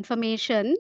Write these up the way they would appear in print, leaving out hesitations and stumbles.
information.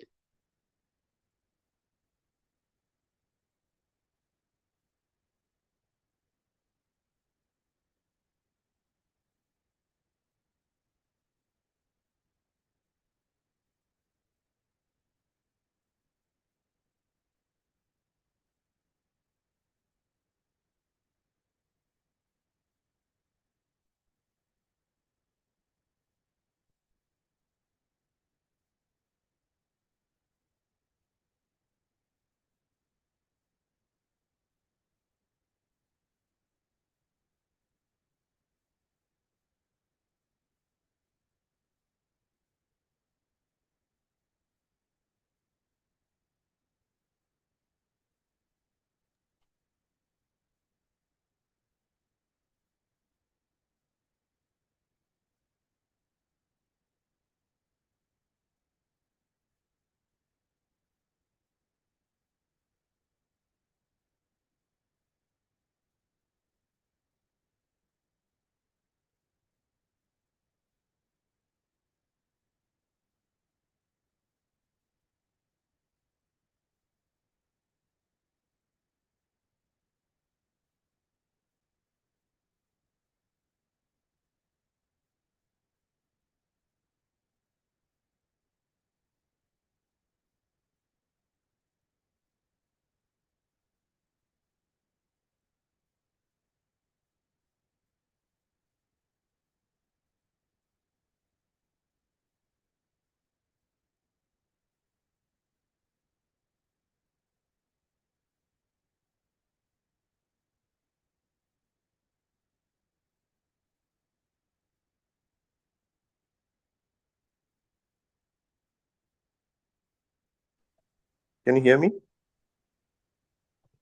Can you hear me?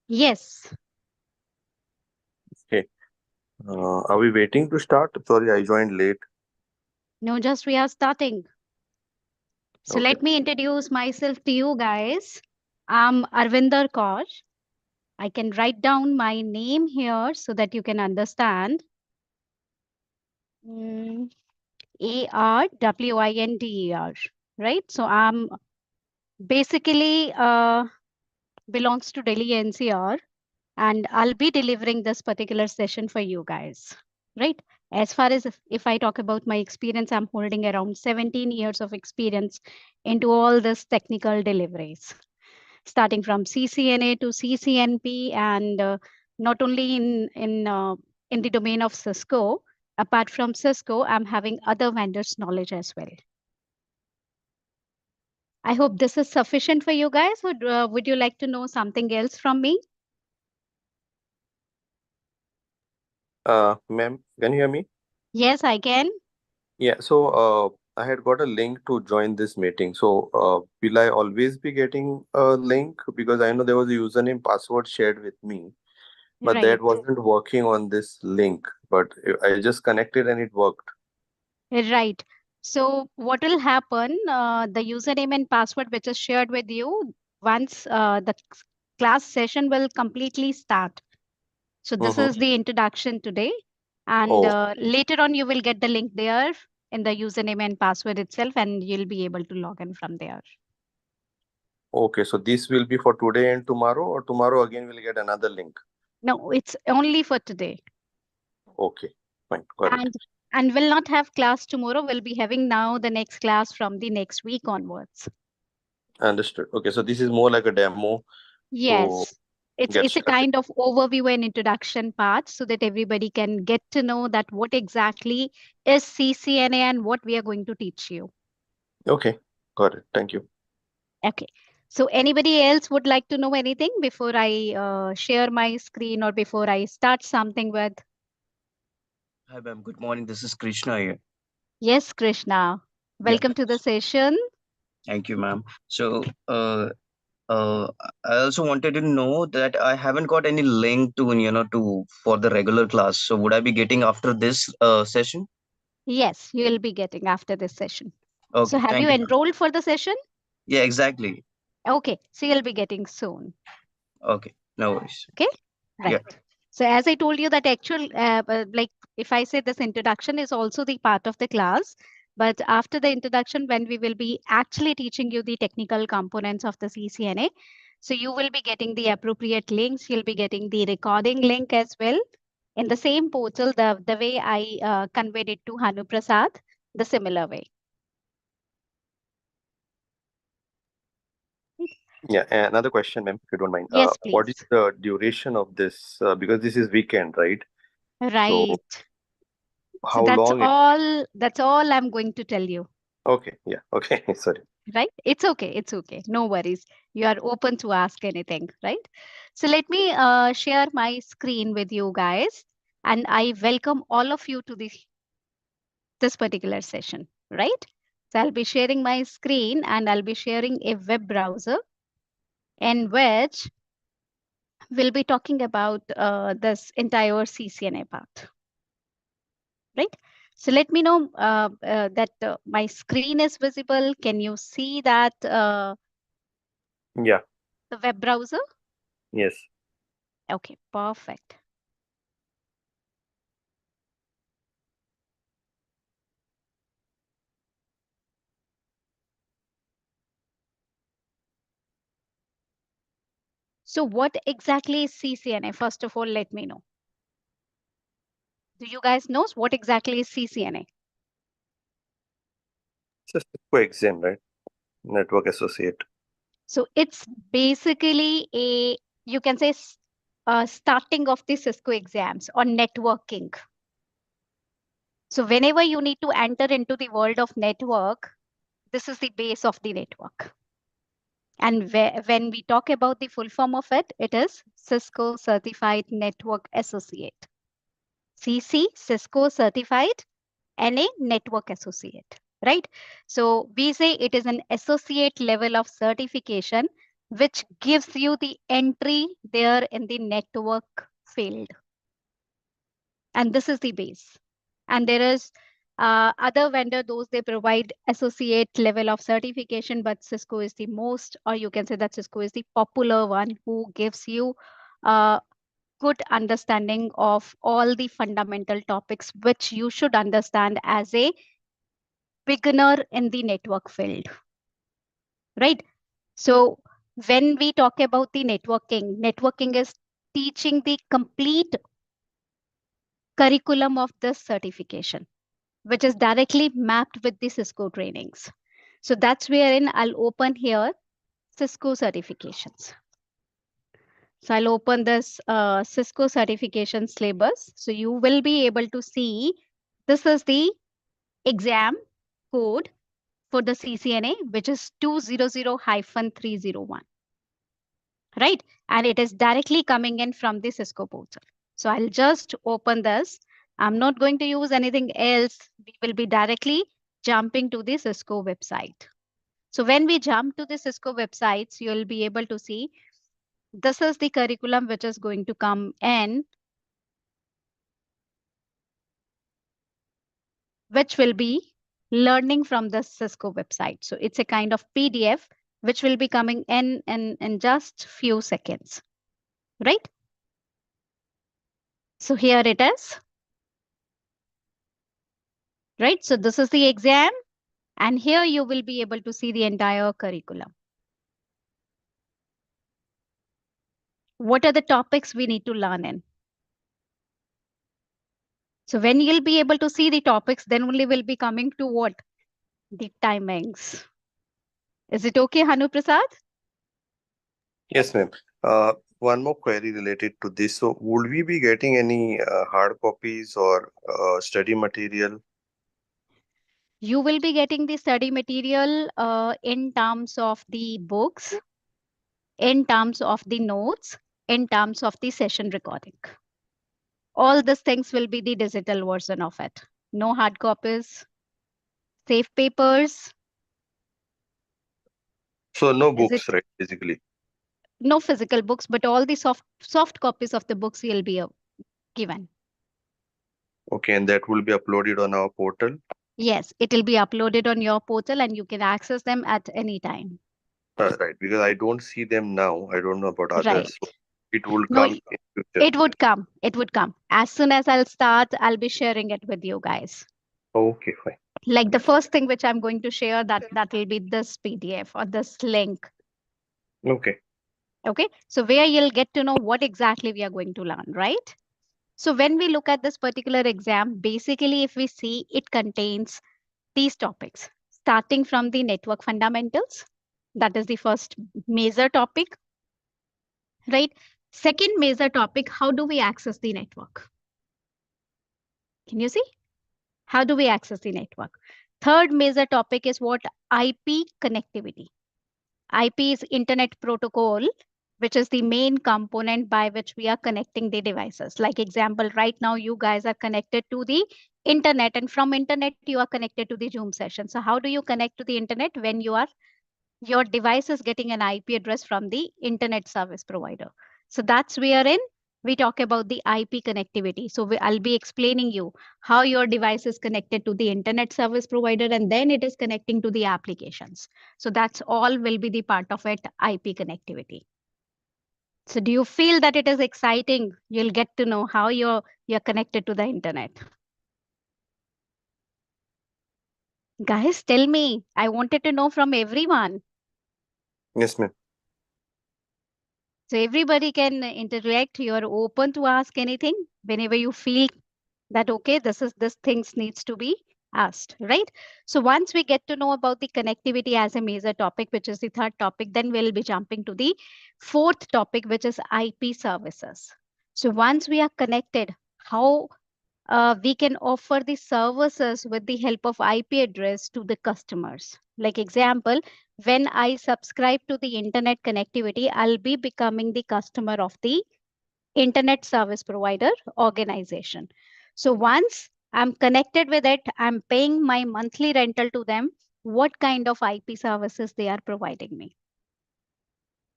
Yes. Okay. Are we waiting to start? Sorry, I joined late. No, just we are starting. So Okay. let me introduce myself to you guys. I'm Arvinder Kaur. I can write down my name here so that you can understand. ARWINDER, right? So I'm basically belongs to Delhi NCR, and I'll be delivering this particular session for you guys, right? As far as if I talk about my experience, I'm holding around 17 years of experience into all this technical deliveries, starting from CCNA to CCNP, and not only in the domain of Cisco. Apart from Cisco, I'm having other vendors' knowledge as well. I hope this is sufficient for you guys. Would you like to know something else from me? Ma'am, can you hear me? Yes, I can. Yeah, so I had got a link to join this meeting. So will I always be getting a link? Because I know there was a username password shared with me, but that Right. wasn't working on this link. But I just connected and it worked. Right. So what will happen, the username and password which is shared with you, once the class session will completely start. So this is Mm-hmm. the introduction today. And Oh, later on, you will get the link there in the username and password itself, and you'll be able to log in from there. okay. So this will be for today and tomorrow, or tomorrow again we'll get another link. No, it's only for today. Okay, fine, got it. And and will not have class tomorrow. We'll be having now the next class from the next week onwards. Understood. Okay, so this is more like a demo to Yes, get it's a started. kind of overview and introduction part so that everybody can get to know that what exactly is CCNA and what we are going to teach you. Okay, got it. Thank you. Okay. So anybody else would like to know anything before I share my screen or before I start something with? Hi, ma'am. Good morning. This is Krishna here. Yes, Krishna. Yeah, Welcome to the session. thank you, ma'am. So, uh, I also wanted to know that I haven't got any link to, to for the regular class. So, would I be getting after this session? Yes, you will be getting after this session. So Okay, have you thank you, ma'am. enrolled for the session? Yeah, exactly. Okay, so you'll be getting soon. Okay, no worries. Okay, Yeah, right. So as I told you that actual, like if I say this introduction is also the part of the class, But after the introduction, when we will be actually teaching you the technical components of the CCNA, so you will be getting the appropriate links. You'll be getting the recording link as well in the same portal, the way I conveyed it to Hanu Prasad, the similar way. Yeah, another question, ma'am, if you don't mind. Yes, What is please. the duration of this? Because this is weekend, right? Right. So How long? that's all I'm going to tell you. Okay, yeah, okay, sorry. Right? It's okay. It's okay. No worries. You are open to ask anything, right? So let me share my screen with you guys, and I welcome all of you to this particular session, right? So I'll be sharing my screen and I'll be sharing a web browser in which we'll be talking about this entire CCNA part, right? So let me know that my screen is visible. Can you see that Yeah, the web browser? yes. Okay, perfect. So what exactly is CCNA? First of all, let me know. Do you guys know what exactly is CCNA? It's a Cisco exam, right? Network Associate. So it's basically you can say starting of the Cisco exams on networking. So whenever you need to enter into the world of network, this is the base of the network. And when we talk about the full form of it, it is Cisco Certified Network Associate. CC, Cisco Certified NA Network Associate, right? So we say it is an associate level of certification, which gives you the entry there in the network field. And this is the base. And there is other vendor, those they provide associate level of certification, but Cisco is the most, or you can say that Cisco is the popular one who gives you good understanding of all the fundamental topics which you should understand as a beginner in the network field, right? So when we talk about the networking is teaching the complete curriculum of this certification, which is directly mapped with the Cisco trainings. So that's wherein I'll open here Cisco certifications. So I'll open this Cisco certification syllabus. So you will be able to see this is the exam code for the CCNA, which is 200-301, right? And it is directly coming in from the Cisco portal. So I'll just open this. I'm not going to use anything else. We will be directly jumping to the Cisco website. So when we jump to the Cisco websites, you'll be able to see this is the curriculum which is going to come in, which will be learning from the Cisco website. So it's a kind of PDF which will be coming in just few seconds, right? So here it is, right? So this is the exam, and here you will be able to see the entire curriculum. What are the topics we need to learn in? So when you'll be able to see the topics, then only we'll be coming to what? The timings. Is it okay, Hanu Prasad? Yes, ma'am. One more query related to this. So, would we be getting any hard copies or study material? You will be getting the study material in terms of the books, in terms of the notes, in terms of the session recording. All these things will be the digital version of it. No hard copies, safe papers. So, no Is it books, right? Basically. no physical books, but all the soft copies of the books will be given. Okay, and that will be uploaded on our portal. Yes, it will be uploaded on your portal and you can access them at any time. Right, because I don't see them now. I don't know about others. Right. So it will No, come in future. it would come. It would come. As soon as I'll start, I'll be sharing it with you guys. Okay, fine. Like the first thing which I'm going to share, that will be this PDF or this link. Okay. Okay, so where you'll get to know what exactly we are going to learn, right? So when we look at this particular exam, basically if we see, it contains these topics, starting from the network fundamentals. That is the first major topic, right? Second major topic, how do we access the network? Can you see? How do we access the network? Third major topic is what? IP connectivity. IP is Internet Protocol, which is the main component by which we are connecting the devices. Like example, right now you guys are connected to the internet, and from internet you are connected to the Zoom session. So how do you connect to the internet? When your device is getting an IP address from the internet service provider. So that's wherein we talk about the IP connectivity. So I'll be explaining you how your device is connected to the internet service provider, and then it is connecting to the applications. So that's all will be the part of it, IP connectivity. So do you feel that it is exciting? You'll get to know how you're connected to the internet. Guys, tell me. I wanted to know from everyone. Yes, ma'am. So everybody can interact. You're open to ask anything whenever you feel that, okay, this things needs to be asked, right? So once we get to know about the connectivity as a major topic, which is the third topic, then we'll be jumping to the fourth topic, which is IP services. So once we are connected, how we can offer the services with the help of IP address to the customers. Like example, when I subscribe to the internet connectivity, I'll be becoming the customer of the internet service provider organization. So once I'm connected with it, I'm paying my monthly rental to them, what kind of IP services they are providing me,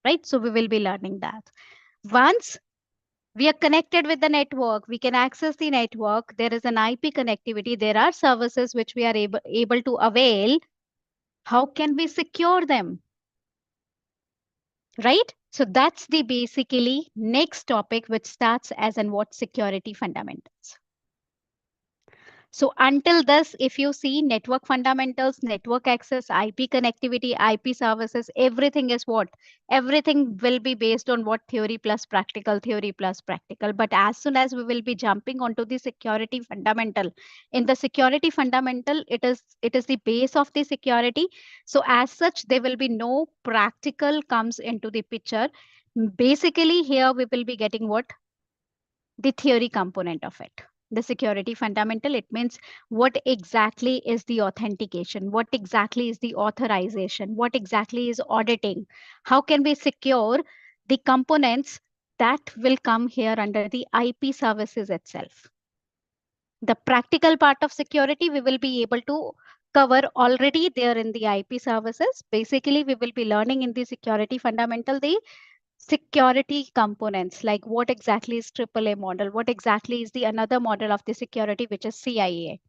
right? So we will be learning that. Once we are connected with the network, we can access the network, there is an IP connectivity, there are services which we are able to avail. How can we secure them, right? So that's the basically next topic, which starts as and what security fundamentals. So until this, if you see network fundamentals, network access, IP connectivity, IP services, everything is what? Everything will be based on what? Theory plus practical, theory plus practical. But as soon as we will be jumping onto the security fundamental, in the security fundamental, it is the base of the security. So as such, there will be no practical comes into the picture. Basically, here we will be getting what? The theory component of it. The security fundamental, it means what exactly is the authentication, what exactly is the authorization, what exactly is auditing, how can we secure the components that will come here under the IP services itself. The practical part of security we will be able to cover already there in the IP services. Basically, we will be learning in the security fundamental the security components, like what exactly is AAA model, what exactly is the another model of the security, which is CIA,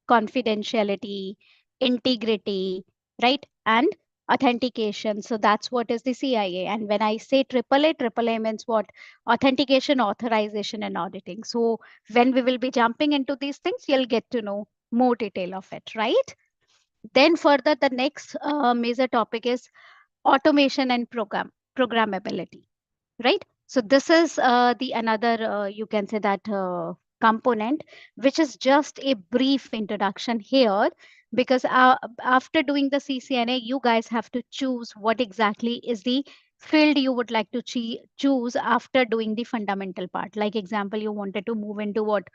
confidentiality, integrity, right? And authentication. So that's what is the CIA. And when I say AAA means what? Authentication, authorization, and auditing. So when we will be jumping into these things, you'll get to know more detail of it, right? Then further, the next major topic is automation and programmability, right? So this is the another, you can say that component, which is just a brief introduction here, because after doing the CCNA, you guys have to choose what exactly is the field you would like to choose after doing the fundamental part. Like example, you wanted to move into what?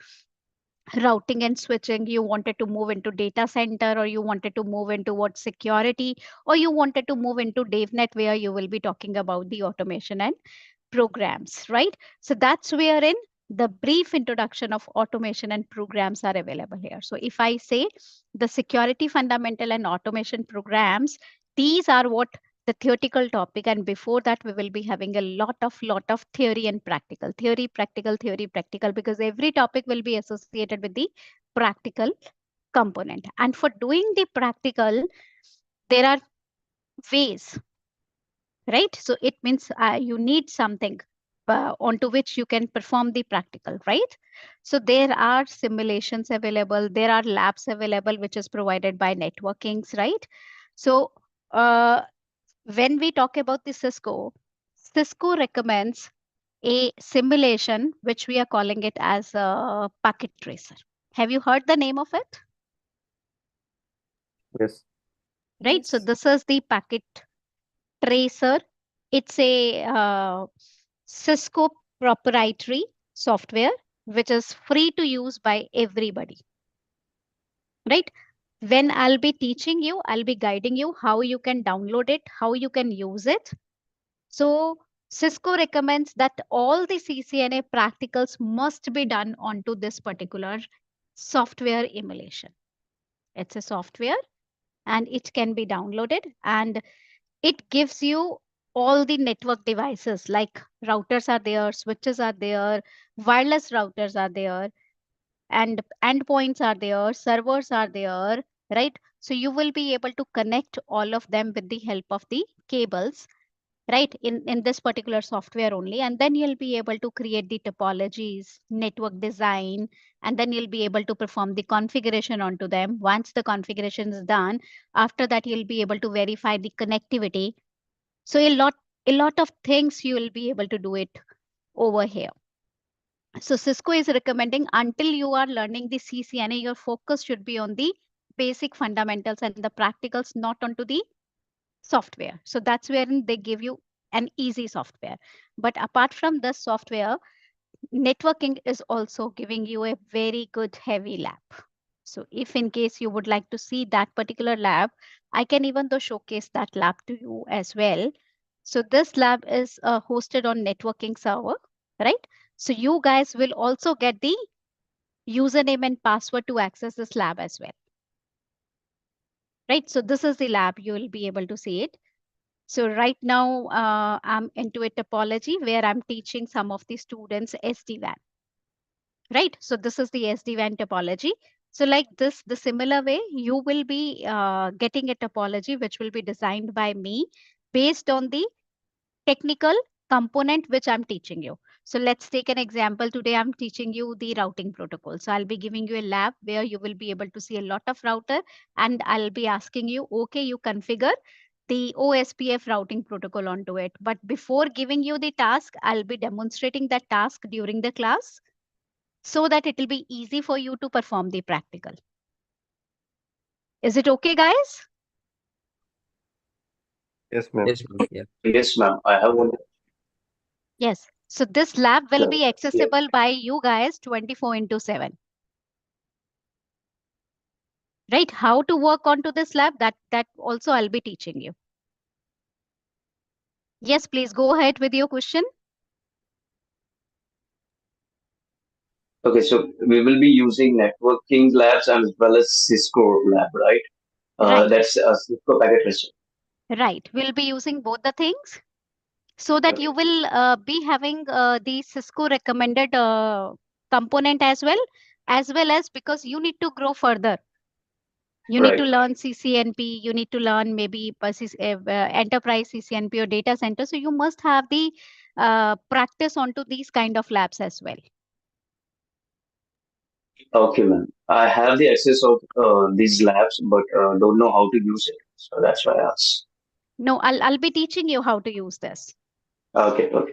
Routing and switching, you wanted to move into data center, or you wanted to move into what? Security, or you wanted to move into DevNet, where you will be talking about the automation and programs, right? So that's wherein the brief introduction of automation and programs are available here. So if I say the security fundamental and automation programs, these are what? The theoretical topic, and before that we will be having a lot of theory and practical, theory practical, theory practical, because every topic will be associated with the practical component. And for doing the practical, there are ways, right? So it means you need something onto which you can perform the practical, right? So there are simulations available, there are labs available, which is provided by networkings, right? So when we talk about the Cisco recommends a simulation, which we are calling it as a packet tracer. Have you heard the name of it? Yes. Right. So this is the packet tracer. It's a Cisco proprietary software, which is free to use by everybody. Right. When I'll be teaching you, I'll be guiding you how you can download it, how you can use it. So Cisco recommends that all the CCNA practicals must be done onto this particular software emulation. It's a software and it can be downloaded, and it gives you all the network devices like routers are there, switches are there, wireless routers are there, and endpoints are there, servers are there, right? So you will be able to connect all of them with the help of the cables, right, in this particular software only. And then you'll be able to create the topologies, network design, and then you'll be able to perform the configuration onto them. Once the configuration is done, after that you'll be able to verify the connectivity. So a lot of things you will be able to do it over here. So Cisco is recommending, until you are learning the CCNA, your focus should be on the basic fundamentals and the practicals, not onto the software. So that's wherein they give you an easy software. But apart from this software, networking is also giving you a very good heavy lab. So if in case you would like to see that particular lab, I can even though showcase that lab to you as well. So this lab is hosted on networking server, right? So you guys will also get the username and password to access this lab as well. Right? So this is the lab, you will be able to see it. So right now I'm into a topology where I'm teaching some of the students SD-WAN. Right? So this is the SD-WAN topology. So like this, the similar way, you will be getting a topology which will be designed by me based on the technical component which I'm teaching you. So let's take an example. Today I'm teaching you the routing protocol. So I'll be giving you a lab where you will be able to see a lot of router, and I'll be asking you, okay, you configure the OSPF routing protocol onto it. But before giving you the task, I'll be demonstrating that task during the class so that it will be easy for you to perform the practical. Is it okay, guys? Yes, ma'am. Yes, ma'am. Yeah. Yes, ma'am. I have one. Yes. So this lab will Sure. be accessible by you guys 24/7. Right? How to work onto this lab, that also I'll be teaching you. Yes, please go ahead with your question. Okay, so we will be using networking labs as well as Cisco lab, right? Right, That's Cisco packet tracer. right. We'll be using both the things so that you will be having the Cisco recommended component as well as because you need to grow further. You need to Right. learn CCNP, you need to learn maybe enterprise CCNP or data center. So you must have the practice onto these kind of labs as well. Okay, ma'am. I have the access of these labs, but don't know how to use it. So that's why I asked. No, I'll be teaching you how to use this. Okay, okay.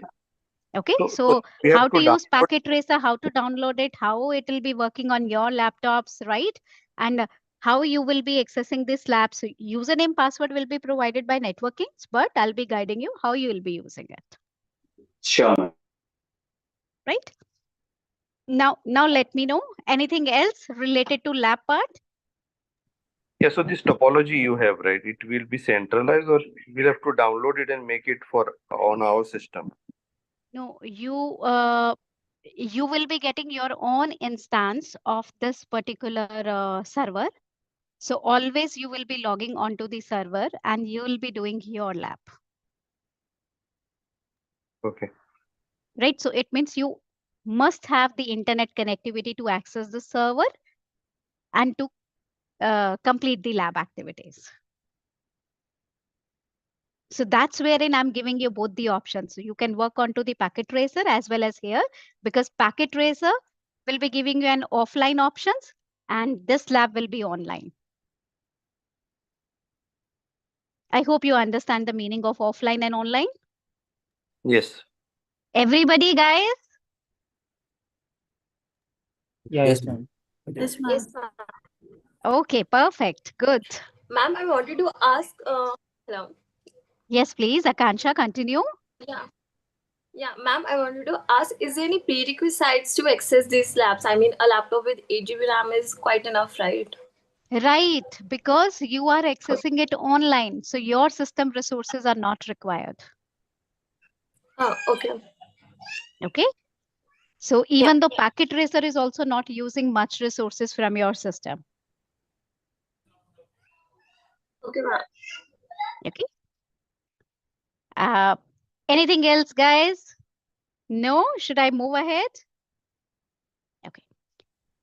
Okay, So so we have how to to use download. Packet Tracer, how to download it, how it will be working on your laptops, right? And how you will be accessing this lab. So username password will be provided by networkings, but I'll be guiding you how you will be using it, Sure, ma'am. right? Now let me know anything else related to lab part. Yeah, so this topology you have, right? It will be centralized, or we'll have to download it and make it for on our system. No, you will be getting your own instance of this particular server. So always you will be logging onto the server and you will be doing your lab, Okay. right? So it means you must have the internet connectivity to access the server and to complete the lab activities. So that's wherein I'm giving you both the options. So you can work onto the packet tracer as well as here, because packet tracer will be giving you an offline options and this lab will be online. I hope you understand the meaning of offline and online. Yes. Everybody, guys? Yes, Yes. ma'am. Yes, ma'am. Yes, ma'am. Okay, perfect. Good. Ma'am, I wanted to ask, hello. Yes, please. Akansha, continue. Yeah. Yeah, ma'am, I wanted to ask, is there any prerequisites to access these labs? I mean, a laptop with 8 GB RAM is quite enough, right? Right, because you are accessing it online. So your system resources are not required. Oh, okay. Okay. So even though packet tracer is also not using much resources from your system. Okay, ma'am. Okay. Uh, anything else, guys? No? Should I move ahead? Okay.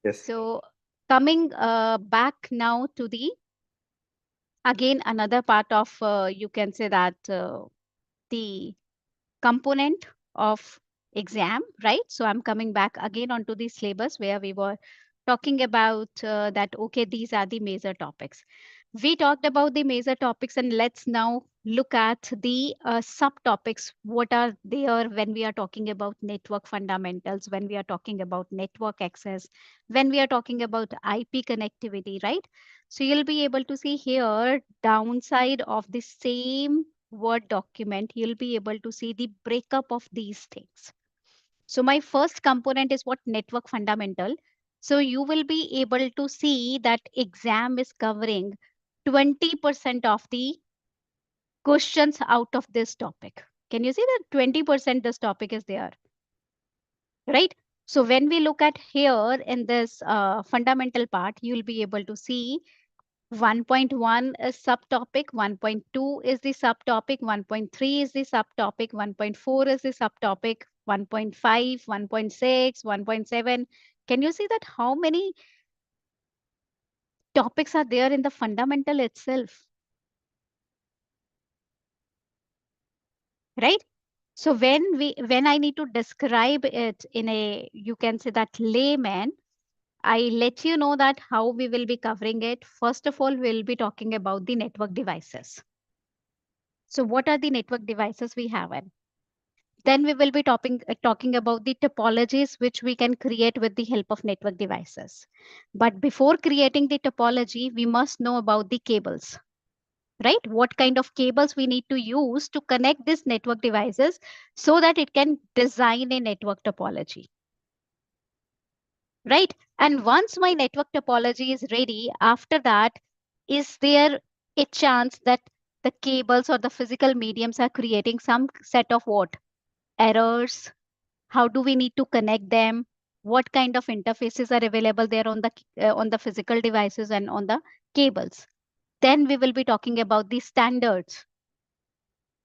Yes. So coming back now to the, again, another part of, you can say that the component of exam, right? So I'm coming back again onto the syllabus where we were talking about that, okay, these are the major topics. We talked about the major topics and let's now look at the subtopics. What are there when we are talking about network fundamentals, when we are talking about network access, when we are talking about IP connectivity, right? So you'll be able to see here downside of the same Word document, you'll be able to see the breakup of these things. So my first component is what network fundamental. So you will be able to see that exam is covering 20% of the questions out of this topic. Can you see that 20% this topic is there, right? So when we look at here in this fundamental part, you'll be able to see 1.1 is subtopic, 1.2 is the subtopic, 1.3 is the subtopic, 1.4 is the subtopic, 1.5, 1.6, 1.7. Can you see that how many topics are there in the fundamental itself? Right? So when I need to describe it in a, you can say that layman, I let you know that how we will be covering it. First of all, we'll be talking about the network devices. So what are the network devices we have in? Then we will be talking about the topologies which we can create with the help of network devices. But before creating the topology, we must know about the cables, right? What kind of cables we need to use to connect these network devices so that it can design a network topology, right? And once my network topology is ready, after that, is there a chance that the cables or the physical mediums are creating some set of what? Errors. How do we need to connect them? What kind of interfaces are available there on the physical devices and on the cables? Then we will be talking about the standards,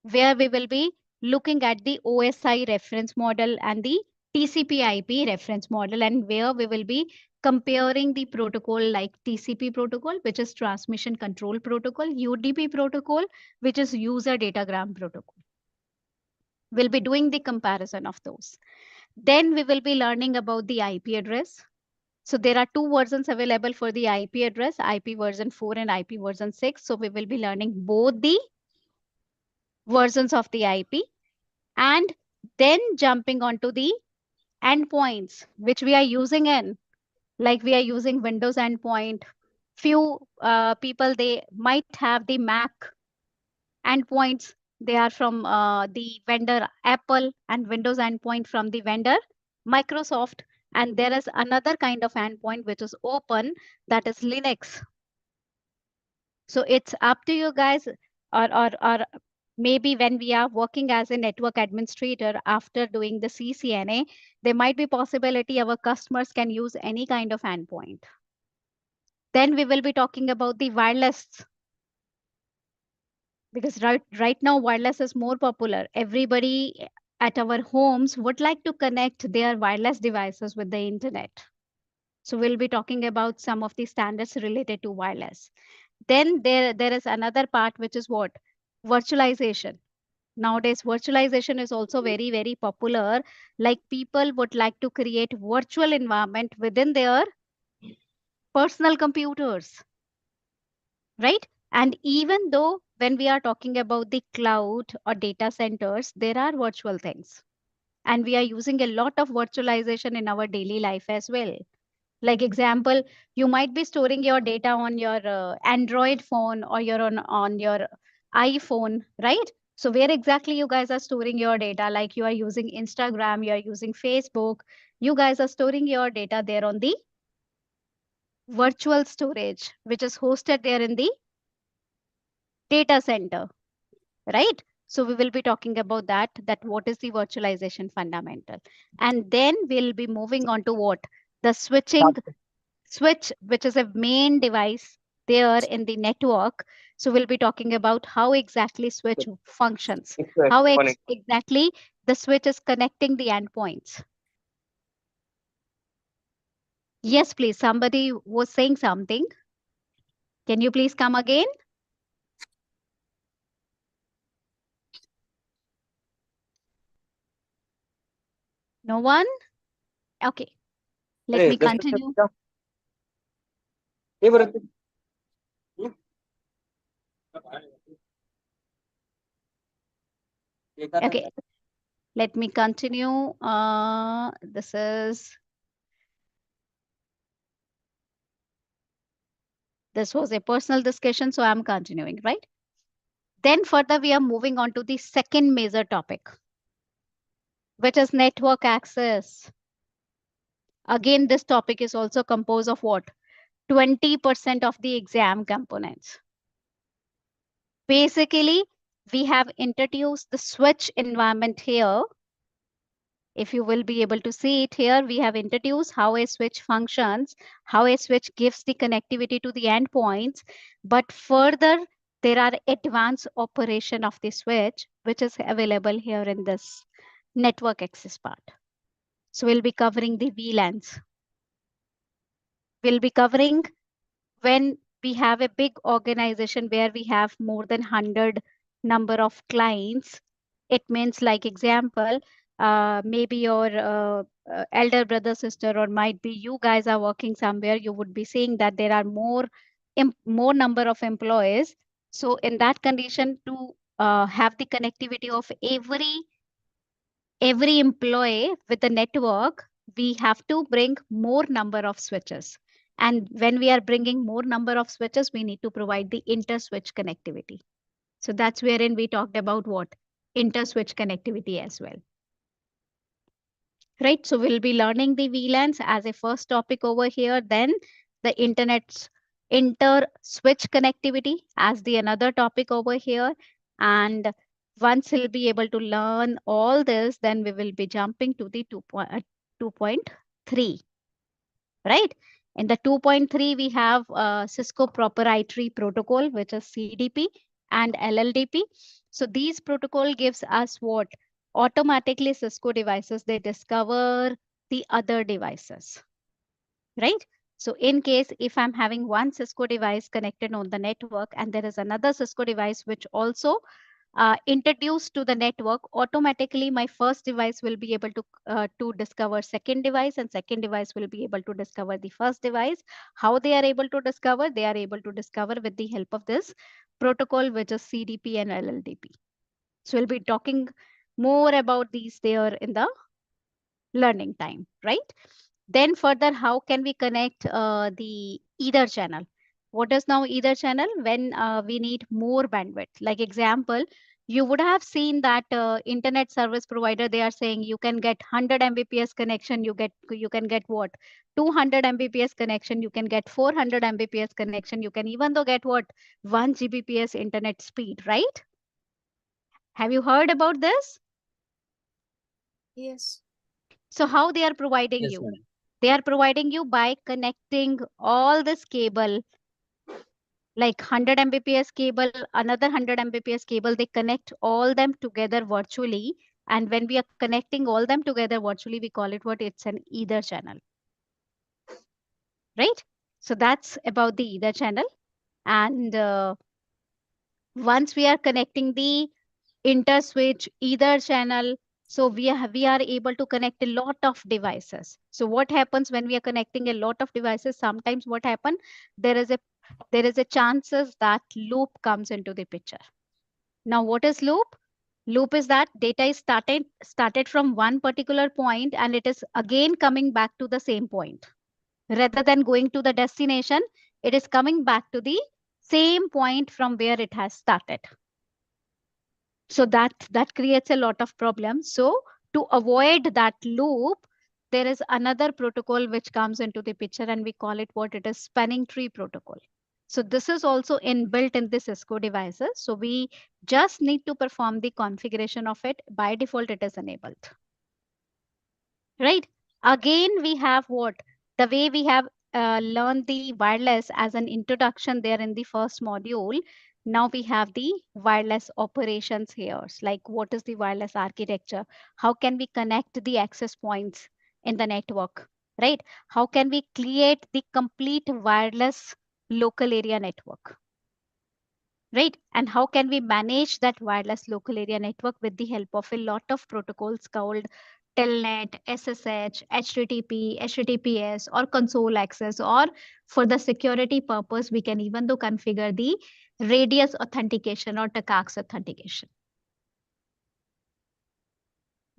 where we will be looking at the OSI reference model and the TCP/IP reference model, and where we will be comparing the protocol like TCP protocol, which is transmission control protocol, UDP protocol, which is user datagram protocol. We'll be doing the comparison of those. Then we will be learning about the IP address. So there are two versions available for the IP address, IP version 4 and IP version 6. So we will be learning both the versions of the IP and then jumping onto the endpoints, which we are using in, like we are using Windows endpoint. Few people, they might have the Mac endpoints. They are from the vendor Apple, and Windows endpoint from the vendor Microsoft. And there is another kind of endpoint which is open, that is Linux. So it's up to you guys, or maybe when we are working as a network administrator after doing the CCNA, there might be possibility our customers can use any kind of endpoint. Then we will be talking about the wireless, because right now wireless is more popular. Everybody at our homes would like to connect their wireless devices with the internet. So we'll be talking about some of the standards related to wireless. Then there is another part, which is what? virtualization. Nowadays, virtualization is also very, very popular. Like people would like to create virtual environment within their personal computers, right? And even though when we are talking about the cloud or data centers, there are virtual things. And we are using a lot of virtualization in our daily life as well. Like example, you might be storing your data on your Android phone or on your iPhone, right? So where exactly you guys are storing your data? Like you are using Instagram, you are using Facebook, you guys are storing your data there on the virtual storage, which is hosted there in the data center, right? So we will be talking about that what is the virtualization fundamental. And then we'll be moving on to what? The switch, which is a main device there in the network. So we'll be talking about how exactly switch functions, how exactly the switch is connecting the endpoints. Yes, please. Somebody was saying something. Can you please come again? No one? Okay. Let me continue. Okay. Let me continue. This was a personal discussion, so I'm continuing, right? Then further, we are moving on to the second major topic, which is network access. Again, this topic is also composed of what? 20% of the exam components. Basically, we have introduced the switch environment here. If you will be able to see it here, we have introduced how a switch functions, how a switch gives the connectivity to the endpoints. But further, there are advanced operation of the switch, which is available here in this network access part. So we'll be covering the VLANs. We'll be covering when we have a big organization where we have more than 100 number of clients. It means, like example, maybe your elder brother, sister, or might be you guys are working somewhere, you would be seeing that there are more number of employees. So in that condition, to have the connectivity of every employee with the network, we have to bring more number of switches. And when we are bringing more number of switches, we need to provide the inter-switch connectivity. So that's wherein we talked about what? Inter-switch connectivity as well. Right, so we'll be learning the VLANs as a first topic over here, then the internet's inter-switch connectivity as the another topic over here. And once we'll be able to learn all this, then we will be jumping to the 2.3, right? In the 2.3, we have Cisco proprietary protocol, which is CDP and LLDP. So these protocol gives us what? Automatically Cisco devices, they discover the other devices, right? So in case if I'm having one Cisco device connected on the network and there is another Cisco device which also introduced to the network, automatically my first device will be able to discover second device, and second device will be able to discover the first device. How they are able to discover? They are able to discover with the help of this protocol, which is CDP and LLDP. So we'll be talking more about these there in the learning time, right? Then further, how can we connect the either channel? What is now either channel? When we need more bandwidth. Like example, you would have seen that internet service provider, they are saying you can get 100 Mbps connection, you can get what? 200 Mbps connection, you can get 400 Mbps connection, you can even though get what? 1 Gbps internet speed, right? Have you heard about this? Yes. So how they are providing Yes, you? ma'am. They are providing you by connecting all this cable, like 100 Mbps cable, another 100 Mbps cable, they connect all them together virtually. And when we are connecting all them together virtually, we call it what? It's an either channel, right? So that's about the either channel. And Once we are connecting the interswitch, either channel, so we are able to connect a lot of devices. So what happens when we are connecting a lot of devices? Sometimes what happen, there is a chances that loop comes into the picture. Now what is loop? Loop is that data is started from one particular point and it is again coming back to the same point. Rather than going to the destination, it is coming back to the same point from where it has started. So that creates a lot of problems. So to avoid that loop, there is another protocol which comes into the picture, and we call it what it is, spanning tree protocol. So this is also inbuilt in the Cisco devices. So we just need to perform the configuration of it. By default, it is enabled. Right? Again, we have what? The way we have learned the wireless as an introduction there in the first module. Now we have the wireless operations here. Like what is the wireless architecture? How can we connect the access points in the network? Right? How can we create the complete wireless local area network? Right? And how can we manage that wireless local area network with the help of a lot of protocols called Telnet, SSH, HTTP, HTTPS, or console access, or for the security purpose, we can even though configure the radius authentication or TACAX authentication.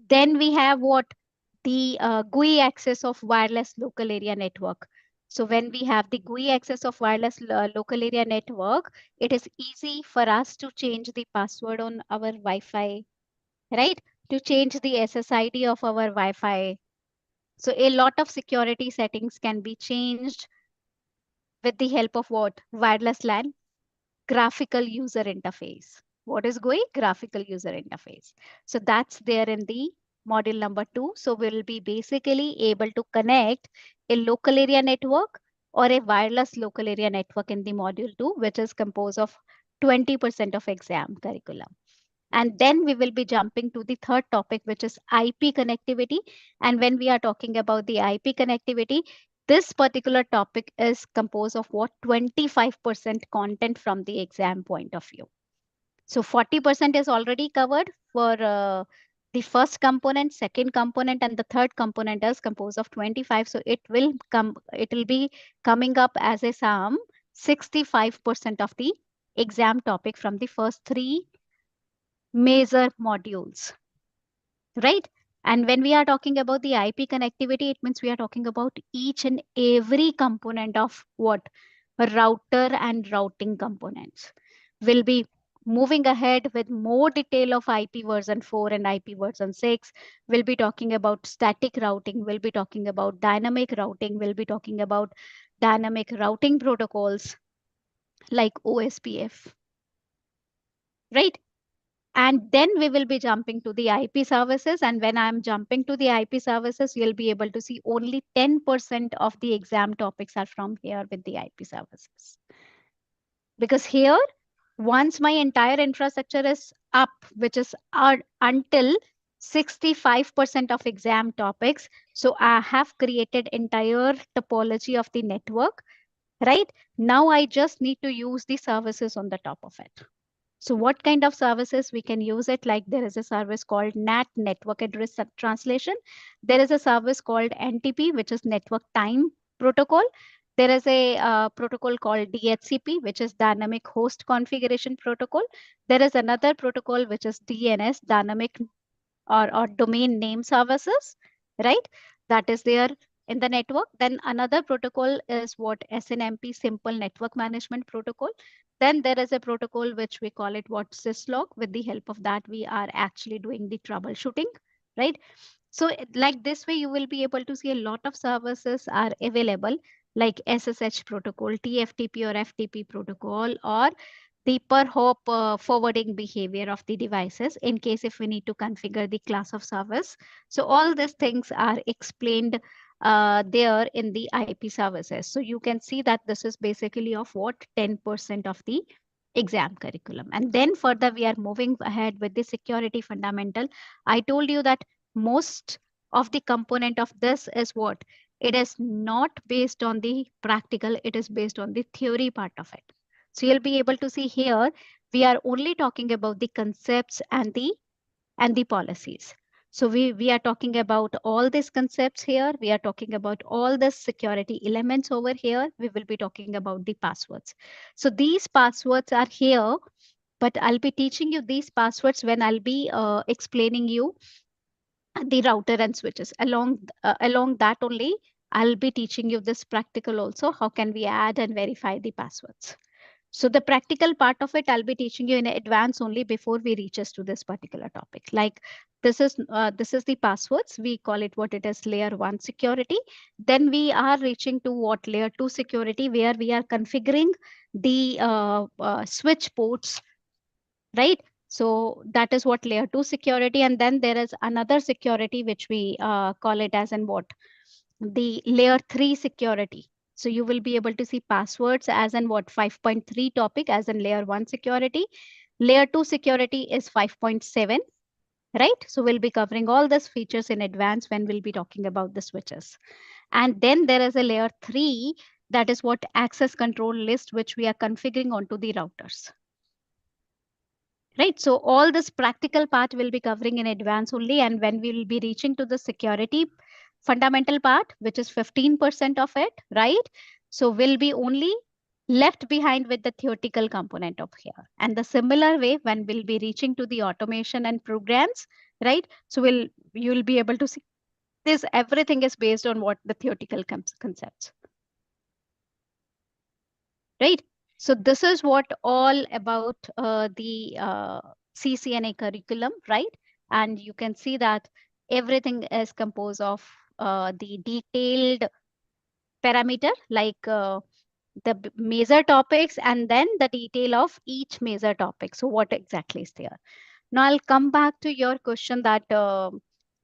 Then we have what? The GUI access of wireless local area network. So when we have the GUI access of wireless local area network, it is easy for us to change the password on our Wi-Fi, right? To change the SSID of our Wi-Fi. So a lot of security settings can be changed with the help of what? Wireless LAN, graphical user interface. What is GUI? Graphical user interface. So that's there in the module number 2. So we'll be basically able to connect a local area network or a wireless local area network in the module 2, which is composed of 20% of exam curriculum. And then we will be jumping to the third topic, which is IP connectivity. And when we are talking about the IP connectivity, this particular topic is composed of what? 25% content from the exam point of view. So 40% is already covered for the first component, second component, and the third component is composed of 25. So it will be coming up as a sum 65% of the exam topic from the first 3 major modules, right? And when we are talking about the IP connectivity, it means we are talking about each and every component of what? A router and routing components. We'll be moving ahead with more detail of IP version 4 and IP version 6. We'll be talking about static routing. We'll be talking about dynamic routing. We'll be talking about dynamic routing protocols like OSPF, right? And then we will be jumping to the IP services. And when I'm jumping to the IP services, you'll be able to see only 10% of the exam topics are from here with the IP services. Because here, once my entire infrastructure is up, which is until 65% of exam topics, so I have created entire topology of the network, right? Now I just need to use the services on the top of it. So what kind of services we can use it? Like there is a service called NAT, Network Address Translation. There is a service called NTP, which is Network Time Protocol. There is a protocol called DHCP, which is Dynamic Host Configuration Protocol. There is another protocol, which is DNS, Dynamic or Domain Name Services, right? That is there in the network. Then another protocol is what? SNMP, Simple Network Management Protocol. Then there is a protocol which we call it what? Syslog. With the help of that, we are actually doing the troubleshooting, right? So like this way, you will be able to see a lot of services are available like SSH protocol, TFTP or FTP protocol, or the per hop forwarding behavior of the devices in case if we need to configure the class of service. So all these things are explained there in the IP services. So you can see that this is basically of what? 10% of the exam curriculum. And then further we are moving ahead with the security fundamental. I told you that most of the component of this is what? It is not based on the practical, it is based on the theory part of it. So you'll be able to see here We are only talking about the concepts and the policies. So we are talking about all these concepts here. We are talking about all the security elements over here. We will be talking about the passwords. So these passwords are here, but I'll be teaching you these passwords when I'll be explaining you the router and switches. Along that only, I'll be teaching you this practical also. How can we add and verify the passwords? So the practical part of it, I'll be teaching you in advance only before we reach us to this particular topic. Like this is the passwords. We call it what it is, layer 1 security. Then we are reaching to what, layer 2 security, where we are configuring the switch ports, right? So that is what layer 2 security. And then there is another security which we call it as in what, the layer 3 security. So you will be able to see passwords as in what, 5.3 topic as in layer 1 security. Layer 2 security is 5.7, right? So we'll be covering all these features in advance when we'll be talking about the switches. And then there is a layer 3, that is what, access control list, which we are configuring onto the routers. Right, so all this practical part will be covering in advance only, and when we will be reaching to the security fundamental part, which is 15% of it, right? So we'll be only left behind with the theoretical component of here. And the similar way, when we'll be reaching to the automation and programs, right? So you'll be able to see this, everything is based on what the theoretical concepts, right? So this is what all about the CCNA curriculum, right? And you can see that everything is composed of the detailed parameter, like the major topics, and then the detail of each major topic. So what exactly is there? Now I'll come back to your question that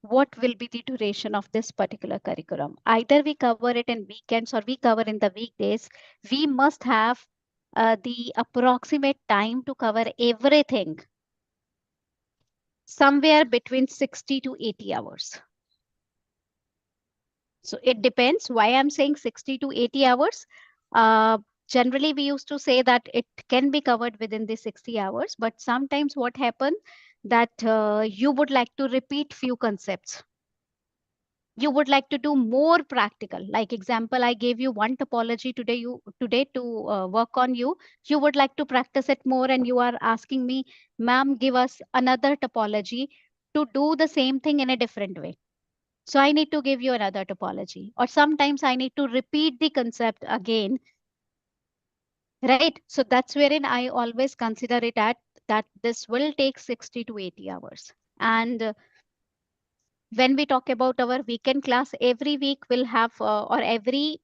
what will be the duration of this particular curriculum? Either we cover it in weekends or we cover in the weekdays. We must have the approximate time to cover everything somewhere between 60 to 80 hours. So it depends why I'm saying 60 to 80 hours. Generally, we used to say that it can be covered within the 60 hours, but sometimes what happens that you would like to repeat few concepts. You would like to do more practical. Like example, I gave you one topology today to work on you. You would like to practice it more, and you are asking me, ma'am, give us another topology to do the same thing in a different way. So I need to give you another topology, or sometimes I need to repeat the concept again, right? So that's wherein I always consider it at that this will take 60 to 80 hours. And when we talk about our weekend class, every week will have, or every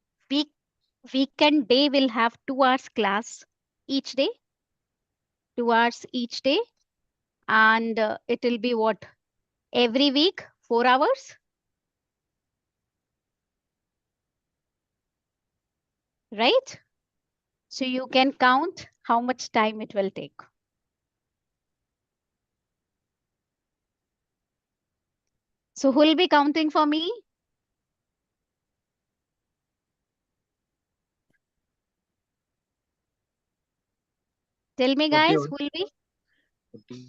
weekend day will have 2 hours class each day, 2 hours each day. And it will be what? Every week, 4 hours. Right? So you can count how much time it will take. So who will be counting for me? Tell me, guys, who will be? 40.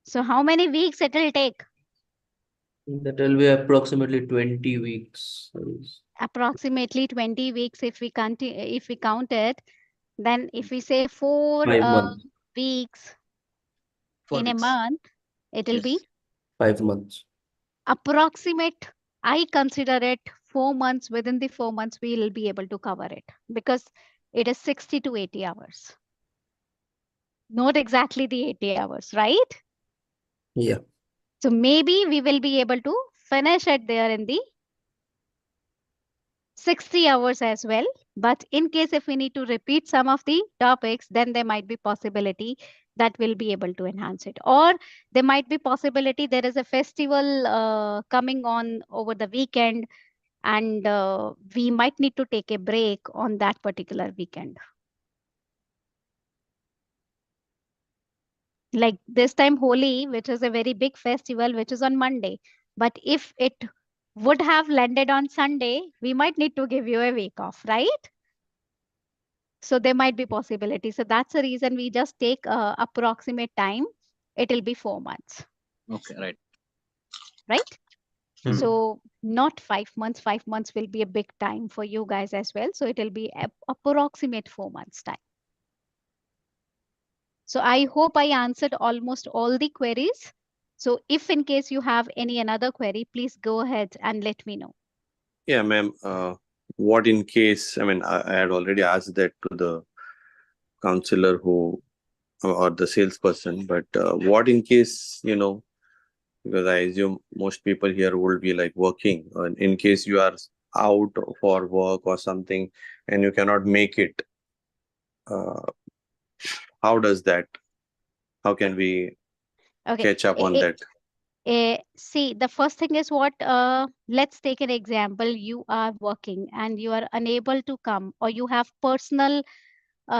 So how many weeks it will take? That will be approximately 20 weeks. Approximately 20 weeks if we count it. Then if we say 4 5 months. weeks 4 in a weeks. month, it will be 5 months. approximate. I consider it 4 months. Within the 4 months, we will be able to cover it because it is 60 to 80 hours. Not exactly the 80 hours, right? Yeah. So maybe we will be able to finish it there in the 60 hours as well. But in case if we need to repeat some of the topics, then there might be possibility that we'll be able to enhance it. Or there might be possibility there is a festival coming on over the weekend, and we might need to take a break on that particular weekend. Like this time Holi, which is a very big festival, which is on Monday. But if it would have landed on Sunday, we might need to give you a week off, right? So there might be possibility. So that's the reason we just take approximate time. It will be 4 months, Okay, right. right? Mhm. So not 5 months. 5 months will be a big time for you guys as well. So it will be approximate 4 months time. So I hope I answered almost all the queries. So if in case you have any another query, please go ahead and let me know. Yeah, ma'am. What in case, I mean, I had already asked that to the counselor who or the salesperson, but what in case, because I assume most people here will be like working, and in case you are out for work or something and you cannot make it, uh, how does that, how can we Okay. catch up on that? See, the first thing is what, let's take an example. You are working and you are unable to come, or you have personal,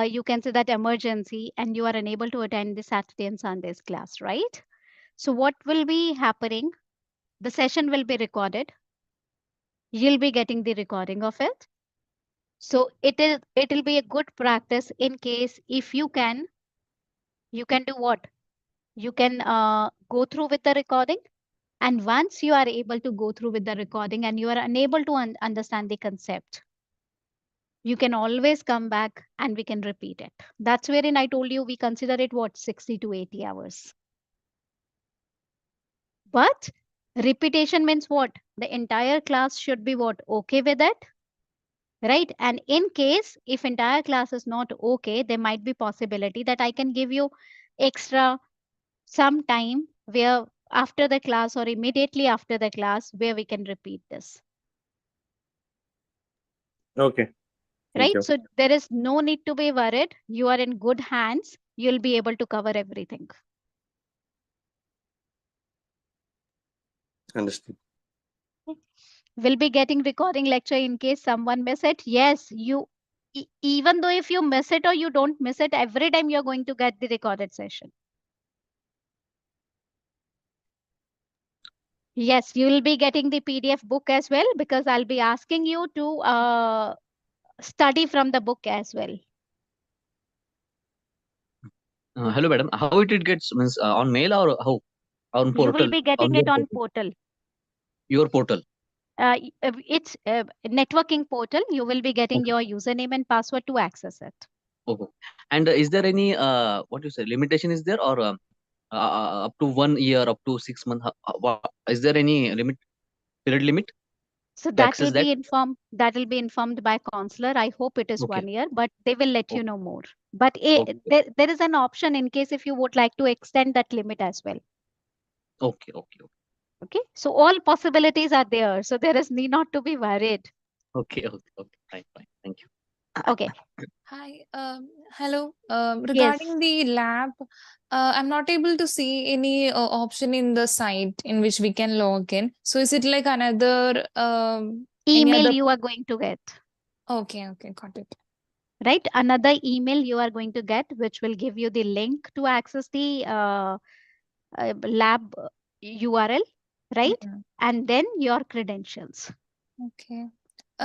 you can say that emergency, and you are unable to attend the Saturday and Sunday's class, right? So what will be happening? The session will be recorded. You'll be getting the recording of it. So it'll be a good practice in case if you can do what? You can go through with the recording. And once you are able to go through with the recording and you are unable to understand the concept, you can always come back and we can repeat it. That's wherein I told you we consider it what, 60 to 80 hours. But repetition means what? The entire class should be what? Okay with it, right? And in case if entire class is not okay, there might be possibility that I can give you extra some time where after the class or immediately after the class where we can repeat this. Okay. Thank Right? you. So there is no need to be worried. You are in good hands. You'll be able to cover everything. Understood. We'll be getting recording lecture in case someone miss it. Yes, you, even though if you miss it or you don't miss it, every time you're going to get the recorded session. Yes, you will be getting the PDF book as well, because I'll be asking you to study from the book as well. Hello, madam. How it gets means on mail or how on You will portal? be getting On it your on portal. portal. Your portal. It's a networking portal. You will be getting Okay. your username and password to access it. Okay. And is there any what you say limitation is there or up to 1 year, up to 6 months? Is there any limit, period limit So to that access will that? be informed. That will be informed by counselor. I hope it is Okay. 1 year, but they will let you Okay. know more. But Okay. there is an option in case if you would like to extend that limit as well. Okay. Okay. Okay. So all possibilities are there. So there is need not to be worried. Okay. Okay. Okay. Fine. Fine. Thank you. Okay. Hi, hello. Yes. Regarding the lab, I'm not able to see any option in the site in which we can log in. So is it like another any Email other? you are going to get. Okay, got it. Right. Another email you are going to get, which will give you the link to access the lab URL, right? Mhm. And then your credentials. Okay.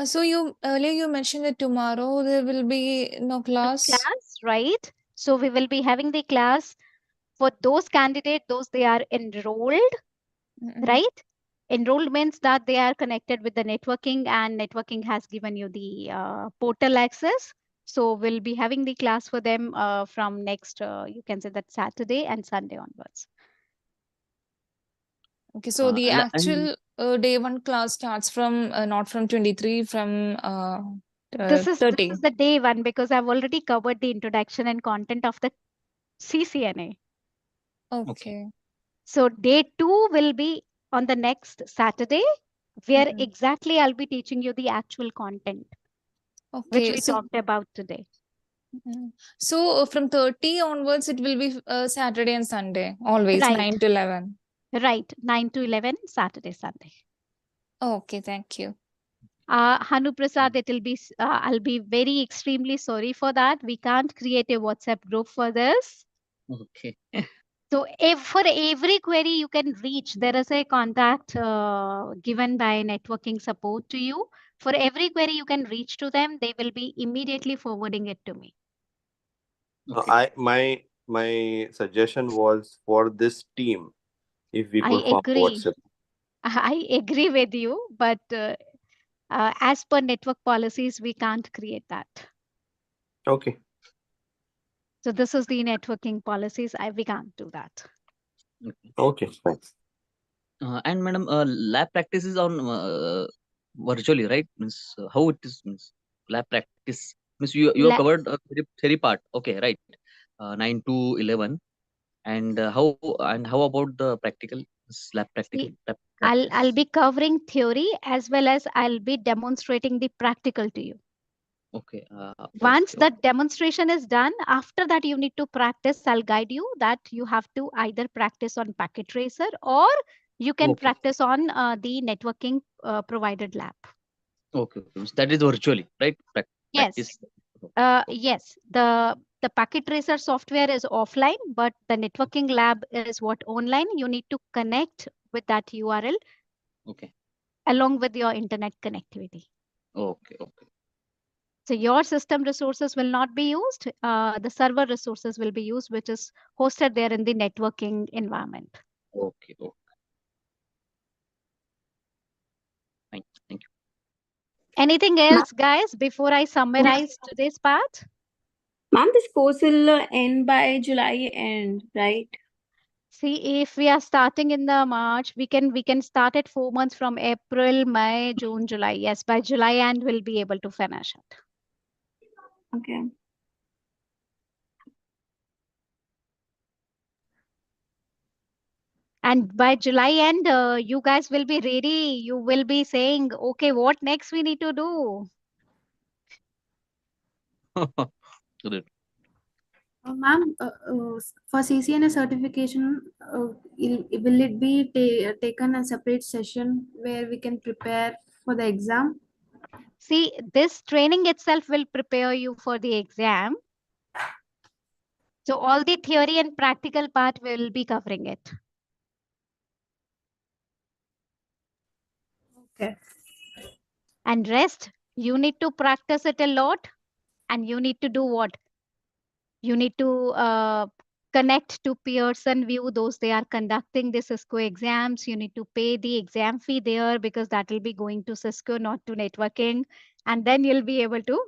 So you earlier you mentioned that tomorrow there will be no class. Class, right? So we will be having the class for those candidates, those they are enrolled, right? Enrolled means that they are connected with the networking and networking has given you the portal access. So we'll be having the class for them from next, you can say that Saturday and Sunday onwards. Okay, so the And actual day one class starts from not from 23, from This 30. is the day one because I've already covered the introduction and content of the CCNA. Okay. So day two will be on the next Saturday, where Mhm. exactly I'll be teaching you the actual content, which Okay, we so talked about today. so from 30 onwards, it will be Saturday and Sunday, always Right. 9 to 11. Right. 9 to 11, Saturday, Sunday. Okay, thank you. Hanu Prasad, it'll be, I'll be very extremely sorry for that. We can't create a WhatsApp group for this. okay. So if for every query you can reach, there is a contact given by networking support to you. For every query you can reach to them, they will be immediately forwarding it to me. Okay. My suggestion was for this team, if we I could form a agree. WhatsApp. I agree with you, but as per network policies, we can't create that. Okay. So this is the networking policies. We can't do that. Okay, fine. And madam, lab practice is on virtually, right? Means how it is, means lab practice means you have La- covered theory part. Okay, right. 9 to 11. And how about the practical, means lab practical See, lab I'll practice? be covering theory as well as I'll be demonstrating the practical to you. Okay. Once Okay. that demonstration is done, after that you need to practice. I'll guide you that you have to either practice on packet tracer or you can Okay. practice on the networking provided lab. Okay. Means that is virtually, right? Yes. Practice. Yes, the packet tracer software is offline, but the networking lab is what online. You need to connect with that URL Okay. along with your internet connectivity. Okay. Okay. So your system resources will not be used. The server resources will be used, which is hosted there in the networking environment. Okay. Okay. Thank you. Anything else, guys, before I summarize today's part? Ma'am, this course will end by July end, right? See, if we are starting in the March, we can start at 4 months from April, May, June, July. Yes, by July end we'll be able to finish it. Okay. And by July end, you guys will be ready. You will be saying, okay, what next we need to do? Good. Ma'am, for CCNA certification, will it be taken a separate session where we can prepare for the exam? See, this training itself will prepare you for the exam. So all the theory and practical part will be covering it. Okay. And rest, you need to practice it a lot. And you need to do what? You need to connect to Pearson VUE, those they are conducting the Cisco exams. You need to pay the exam fee there because that will be going to Cisco, not to networking. And then you'll be able to